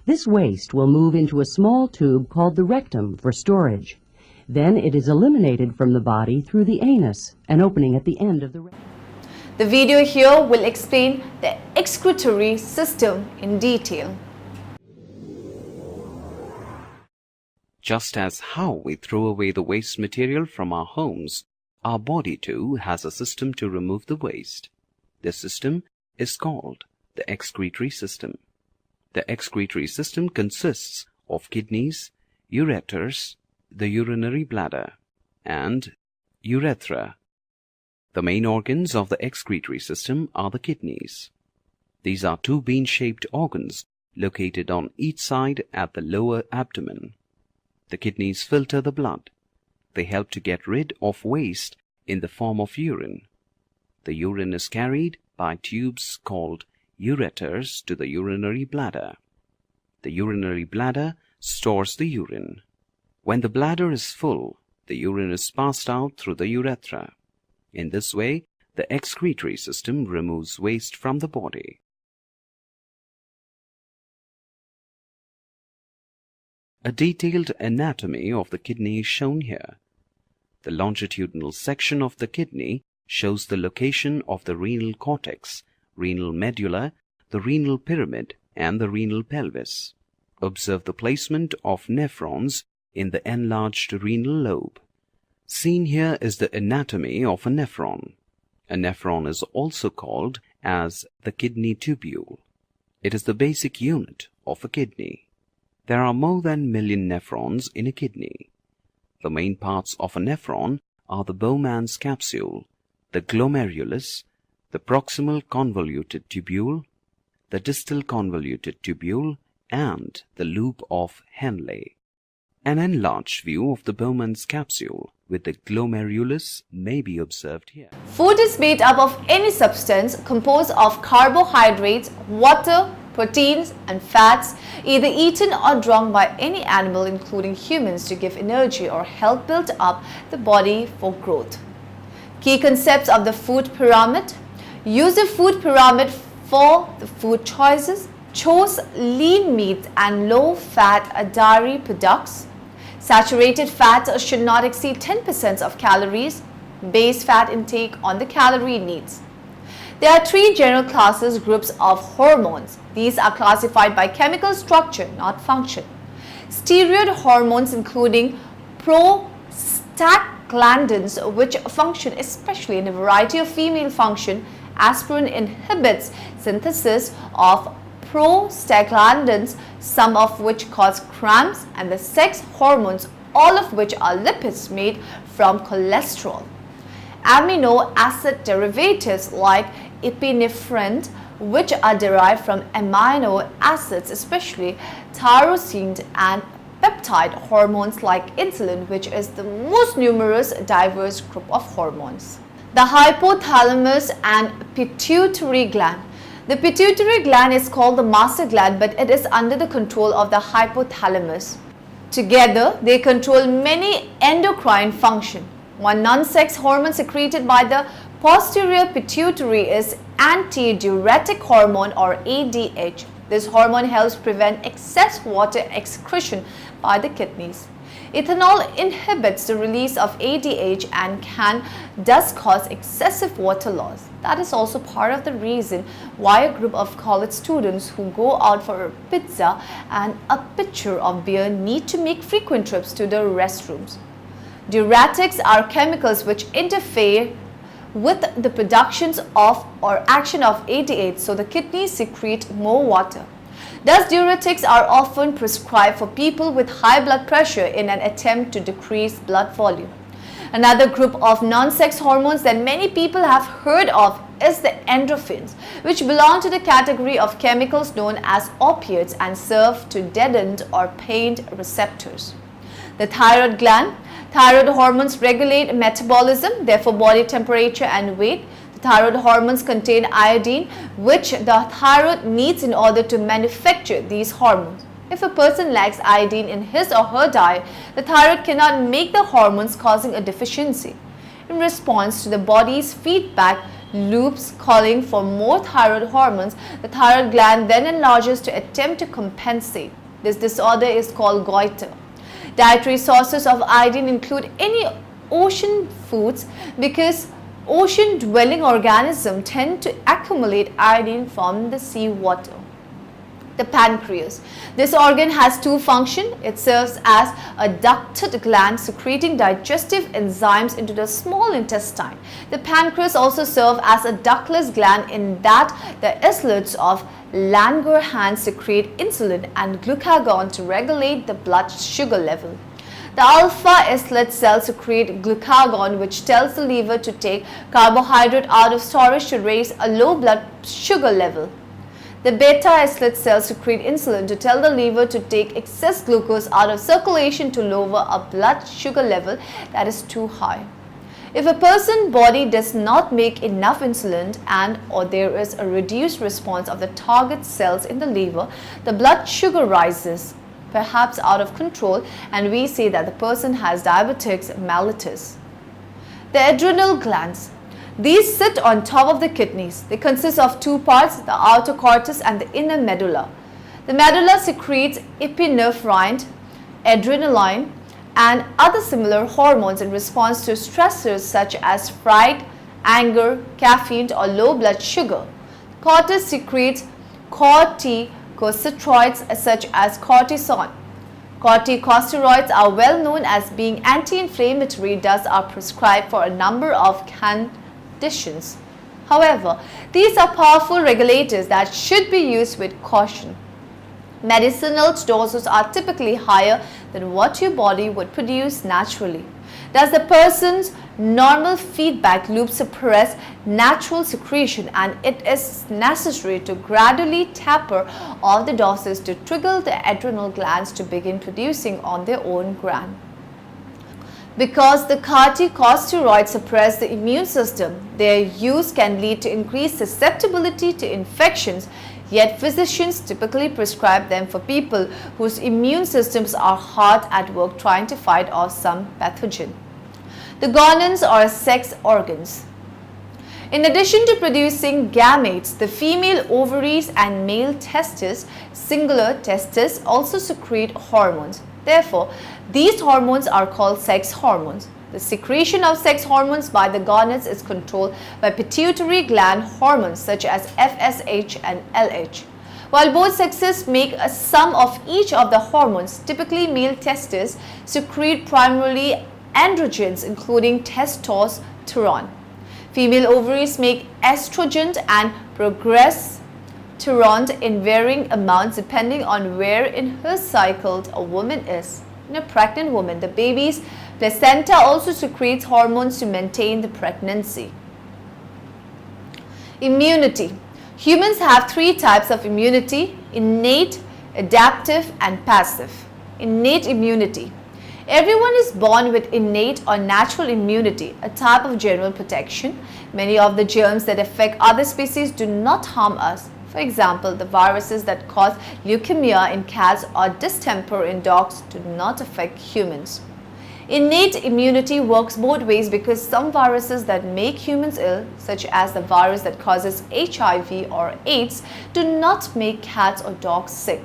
This waste will move into a small tube called the rectum for storage. Then it is eliminated from the body through the anus, an opening at the end of the rectum. The video here will explain the excretory system in detail. Just as how we throw away the waste material from our homes, our body too has a system to remove the waste. This system is called the excretory system. The excretory system consists of kidneys, ureters, the urinary bladder, and urethra. The main organs of the excretory system are the kidneys. These are two bean-shaped organs located on each side at the lower abdomen. The kidneys filter the blood. They help to get rid of waste in the form of urine. The urine is carried by tubes called ureters to the urinary bladder. The urinary bladder stores the urine. When the bladder is full, the urine is passed out through the urethra. In this way, the excretory system removes waste from the body. A detailed anatomy of the kidney is shown here. The longitudinal section of the kidney shows the location of the renal cortex, renal medulla, the renal pyramid, and the renal pelvis. Observe the placement of nephrons in the enlarged renal lobe. Seen here is the anatomy of a nephron. A nephron is also called as the kidney tubule. It is the basic unit of a kidney. There are more than 1 million nephrons in a kidney. The main parts of a nephron are the Bowman's capsule, the glomerulus, the proximal convoluted tubule, the distal convoluted tubule, and the loop of Henle. An enlarged view of the Bowman's capsule with the glomerulus may be observed here. Food is made up of any substance composed of carbohydrates, water, proteins and fats either eaten or drunk by any animal including humans to give energy or help build up the body for growth. Key concepts of the food pyramid. Use the food pyramid for the food choices. Chose lean meat and low-fat dairy products. Saturated fats should not exceed 10% of calories. Base fat intake on the calorie needs. There are three general groups of hormones. These are classified by chemical structure, not function. Steroid hormones including prostaglandins, which function especially in a variety of female function. Aspirin inhibits synthesis of prostaglandins, some of which cause cramps, and the sex hormones, all of which are lipids made from cholesterol. Amino acid derivatives like epinephrine, which are derived from amino acids, especially tyrosine, and peptide hormones like insulin, which is the most numerous diverse group of hormones. The hypothalamus and pituitary gland. The pituitary gland is called the master gland, but it is under the control of the hypothalamus. Together, they control many endocrine functions. One non-sex hormone secreted by the posterior pituitary is antidiuretic hormone or ADH. This hormone helps prevent excess water excretion by the kidneys. Ethanol inhibits the release of ADH and can thus cause excessive water loss. That is also part of the reason why a group of college students who go out for a pizza and a pitcher of beer need to make frequent trips to the restrooms. Diuretics are chemicals which interfere with the productions of or action of ADH, so the kidneys secrete more water. Thus, diuretics are often prescribed for people with high blood pressure in an attempt to decrease blood volume. Another group of non-sex hormones that many people have heard of is the endorphins, which belong to the category of chemicals known as opiates and serve to deaden or pain receptors. The thyroid gland. Thyroid hormones regulate metabolism, therefore body temperature and weight. The thyroid hormones contain iodine, which the thyroid needs in order to manufacture these hormones. If a person lacks iodine in his or her diet, the thyroid cannot make the hormones, causing a deficiency. In response to the body's feedback loops calling for more thyroid hormones, the thyroid gland then enlarges to attempt to compensate. This disorder is called goiter. Dietary sources of iodine include any ocean foods because ocean-dwelling organisms tend to accumulate iodine from the seawater. The pancreas. This organ has two functions. It serves as a ducted gland secreting digestive enzymes into the small intestine. The pancreas also serves as a ductless gland in that the islets of Langerhans secrete insulin and glucagon to regulate the blood sugar level. The alpha islet cells secrete glucagon, which tells the liver to take carbohydrate out of storage to raise a low blood sugar level. The beta islet cells secrete insulin to tell the liver to take excess glucose out of circulation to lower a blood sugar level that is too high. If a person's body does not make enough insulin and or there is a reduced response of the target cells in the liver, the blood sugar rises, perhaps out of control, and we say that the person has diabetes mellitus. The adrenal glands. These sit on top of the kidneys. They consist of two parts, the outer cortex and the inner medulla. The medulla secretes epinephrine, adrenaline, and other similar hormones in response to stressors such as fright, anger, caffeine, or low blood sugar. Cortex secretes corticosteroids such as cortisone. Corticosteroids are well known as being anti-inflammatory, thus are prescribed for a number of conditions. However, these are powerful regulators that should be used with caution. Medicinal doses are typically higher than what your body would produce naturally. Thus, the person's normal feedback loop suppress natural secretion, and it is necessary to gradually taper off the doses to trigger the adrenal glands to begin producing on their own ground. Because the corticosteroids suppress the immune system, their use can lead to increased susceptibility to infections. Yet physicians typically prescribe them for people whose immune systems are hard at work trying to fight off some pathogen. The gonades are sex organs. In addition to producing gametes, the female ovaries and male testes, singular testes, also secrete hormones. Therefore, these hormones are called sex hormones. The secretion of sex hormones by the gonads is controlled by pituitary gland hormones such as FSH and LH. While both sexes make a sum of each of the hormones, typically male testes secrete primarily androgens including testosterone. Female ovaries make estrogen and progesterone in varying amounts depending on where in her cycle a woman is. In a pregnant woman, the baby's placenta also secretes hormones to maintain the pregnancy. Immunity. Humans have three types of immunity: innate, adaptive, and passive. Innate immunity. Everyone is born with innate or natural immunity, a type of general protection. Many of the germs that affect other species do not harm us. For example, the viruses that cause leukemia in cats or distemper in dogs do not affect humans. Innate immunity works both ways because some viruses that make humans ill, such as the virus that causes HIV or AIDS, do not make cats or dogs sick.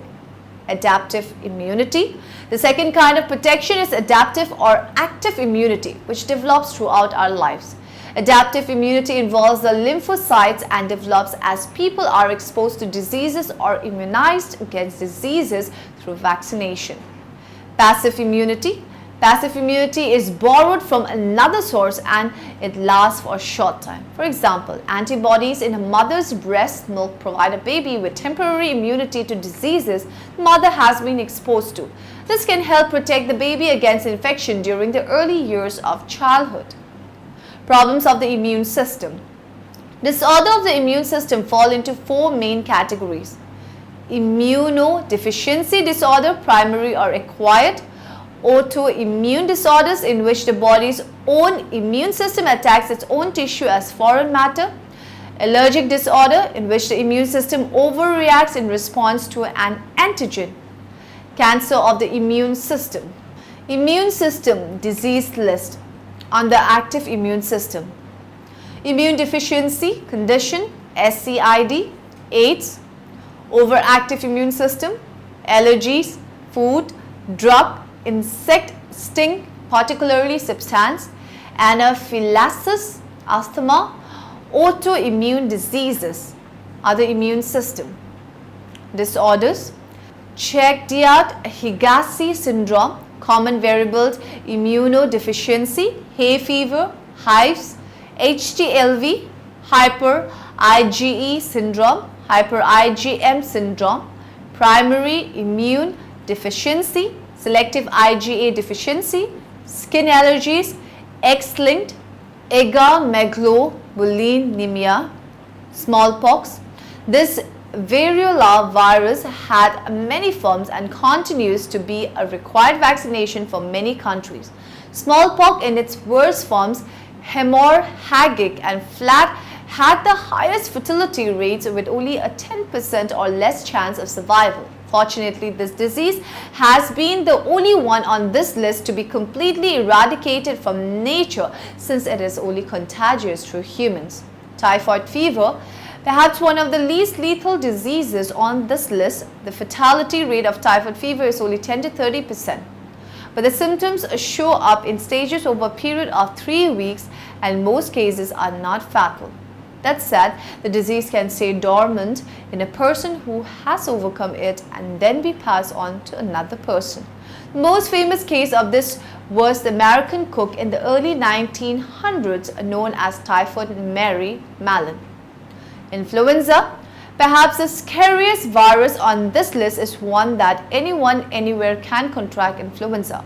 Adaptive immunity. The second kind of protection is adaptive or active immunity, which develops throughout our lives. Adaptive immunity involves the lymphocytes and develops as people are exposed to diseases or immunized against diseases through vaccination. Passive immunity. Passive immunity is borrowed from another source and it lasts for a short time. For example, antibodies in a mother's breast milk provide a baby with temporary immunity to diseases the mother has been exposed to. This can help protect the baby against infection during the early years of childhood. Problems of the immune system. Disorder of the immune system fall into four main categories: immunodeficiency disorder, primary or acquired; autoimmune disorders in which the body's own immune system attacks its own tissue as foreign matter; allergic disorder in which the immune system overreacts in response to an antigen; cancer of the immune system. Immune system disease list. Under active immune system: immune deficiency condition, SCID, AIDS; overactive immune system, allergies, food, drug, insect sting, particularly substance, anaphylaxis, asthma; autoimmune diseases. Other immune system disorders: Chiari-Higashi syndrome, common variables immunodeficiency, hay fever, hives; HTLV, hyper IgE syndrome, hyper IgM syndrome; primary immune deficiency, selective IgA deficiency; skin allergies, X-linked, agammaglobulinemia; smallpox. This variola virus had many forms and continues to be a required vaccination for many countries. Smallpox in its worst forms, hemorrhagic and flat, had the highest fertility rates with only a 10% or less chance of survival. Fortunately, this disease has been the only one on this list to be completely eradicated from nature since it is only contagious through humans. Typhoid fever, perhaps one of the least lethal diseases on this list, the fatality rate of typhoid fever is only 10 to 30%. But the symptoms show up in stages over a period of 3 weeks and most cases are not fatal. That said, the disease can stay dormant in a person who has overcome it and then be passed on to another person. The most famous case of this was the American cook in the early 1900s known as Typhoid Mary Mallon. Influenza. Perhaps the scariest virus on this list is one that anyone anywhere can contract: influenza.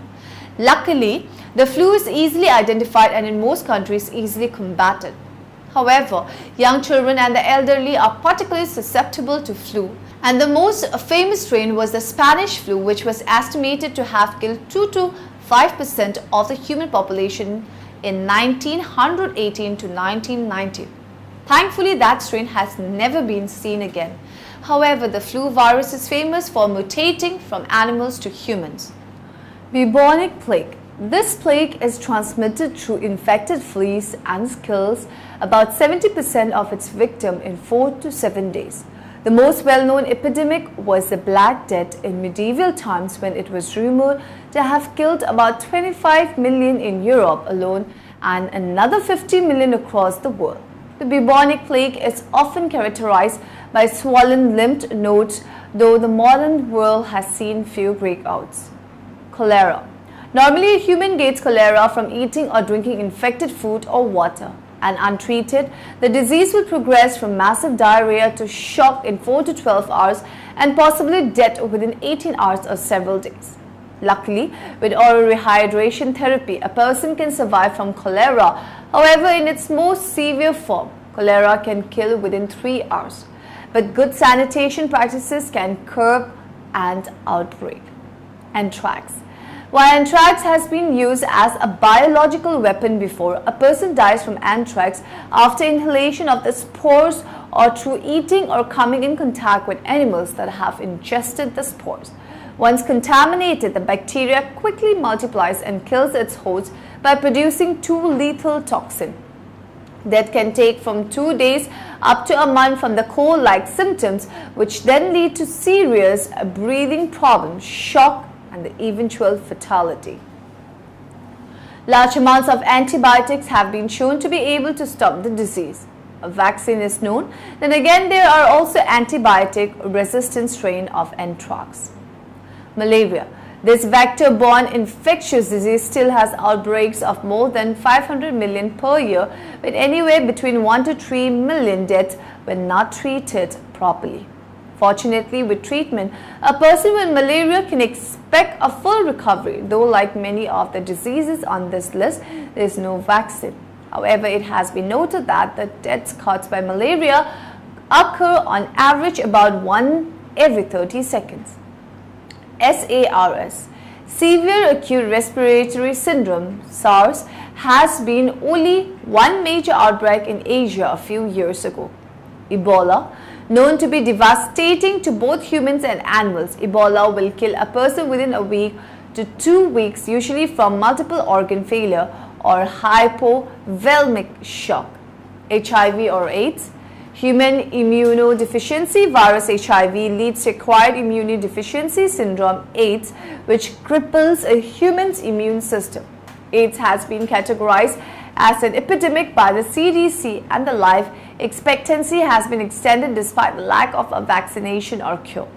Luckily, the flu is easily identified and in most countries easily combated. However, young children and the elderly are particularly susceptible to flu, and the most famous strain was the Spanish flu, which was estimated to have killed 2 to 5% of the human population in 1918 to 1990. Thankfully, that strain has never been seen again. However, the flu virus is famous for mutating from animals to humans. Bubonic plague. This plague is transmitted through infected fleas and kills about 70% of its victims in 4 to 7 days. The most well-known epidemic was the Black Death in medieval times, when it was rumored to have killed about 25 million in Europe alone and another 50 million across the world. The bubonic plague is often characterized by swollen lymph nodes, though the modern world has seen few breakouts. Cholera. Normally, a human gets cholera from eating or drinking infected food or water, and untreated, the disease will progress from massive diarrhea to shock in 4 to 12 hours and possibly death within 18 hours or several days. Luckily, with oral rehydration therapy, a person can survive from cholera. However, in its most severe form, cholera can kill within 3 hours. But good sanitation practices can curb an outbreak. Anthrax. While anthrax has been used as a biological weapon before, a person dies from anthrax after inhalation of the spores or through eating or coming in contact with animals that have ingested the spores. Once contaminated, the bacteria quickly multiplies and kills its host by producing two lethal toxins that can take from 2 days up to a month from the cold-like symptoms, which then lead to serious breathing problems, shock, and the eventual fatality. Large amounts of antibiotics have been shown to be able to stop the disease. A vaccine is known. Then again, there are also antibiotic-resistant strains of anthrax. Malaria. This vector-borne infectious disease still has outbreaks of more than 500 million per year, with anywhere between 1 to 3 million deaths when not treated properly. Fortunately, with treatment, a person with malaria can expect a full recovery, though like many of the diseases on this list, there is no vaccine. However, it has been noted that the deaths caused by malaria occur on average about 1 every 30 seconds. SARS, Severe Acute Respiratory Syndrome, SARS, has been only one major outbreak in Asia a few years ago. Ebola, known to be devastating to both humans and animals, Ebola will kill a person within a week to 2 weeks, usually from multiple organ failure or hypovolemic shock. HIV or AIDS. Human immunodeficiency virus HIV leads to acquired immunodeficiency syndrome AIDS, which cripples a human's immune system. AIDS has been categorized as an epidemic by the CDC, and the life expectancy has been extended despite the lack of a vaccination or cure.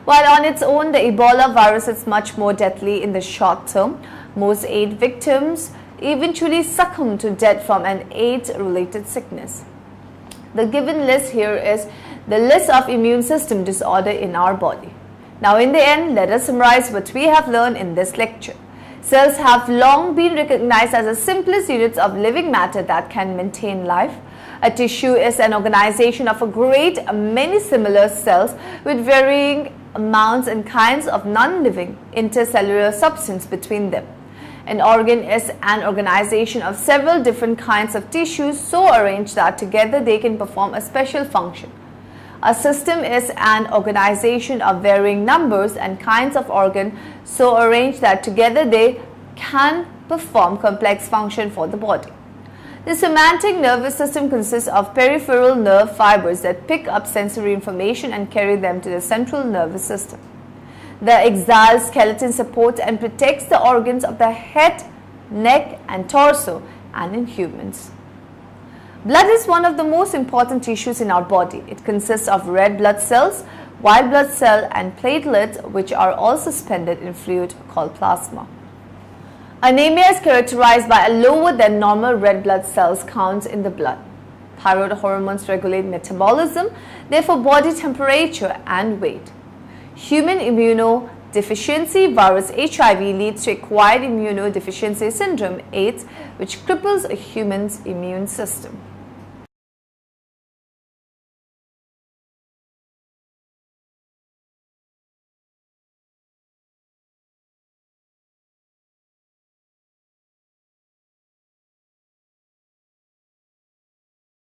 While on its own, the Ebola virus is much more deadly in the short term. Most AIDS victims eventually succumb to death from an AIDS-related sickness. The given list here is the list of immune system disorder in our body. Now in the end, let us summarize what we have learned in this lecture. Cells have long been recognized as the simplest units of living matter that can maintain life. A tissue is an organization of a great many similar cells with varying amounts and kinds of non-living intercellular substance between them. An organ is an organization of several different kinds of tissues so arranged that together they can perform a special function. A system is an organization of varying numbers and kinds of organs so arranged that together they can perform complex function for the body. The somatic nervous system consists of peripheral nerve fibers that pick up sensory information and carry them to the central nervous system. The axial skeleton supports and protects the organs of the head, neck, and torso, and in humans. Blood is one of the most important tissues in our body. It consists of red blood cells, white blood cell, and platelets, which are all suspended in fluid called plasma. Anemia is characterized by a lower than normal red blood cells count in the blood. Thyroid hormones regulate metabolism, therefore body temperature and weight. Human immunodeficiency virus HIV leads to acquired immunodeficiency syndrome AIDS, which cripples a human's immune system.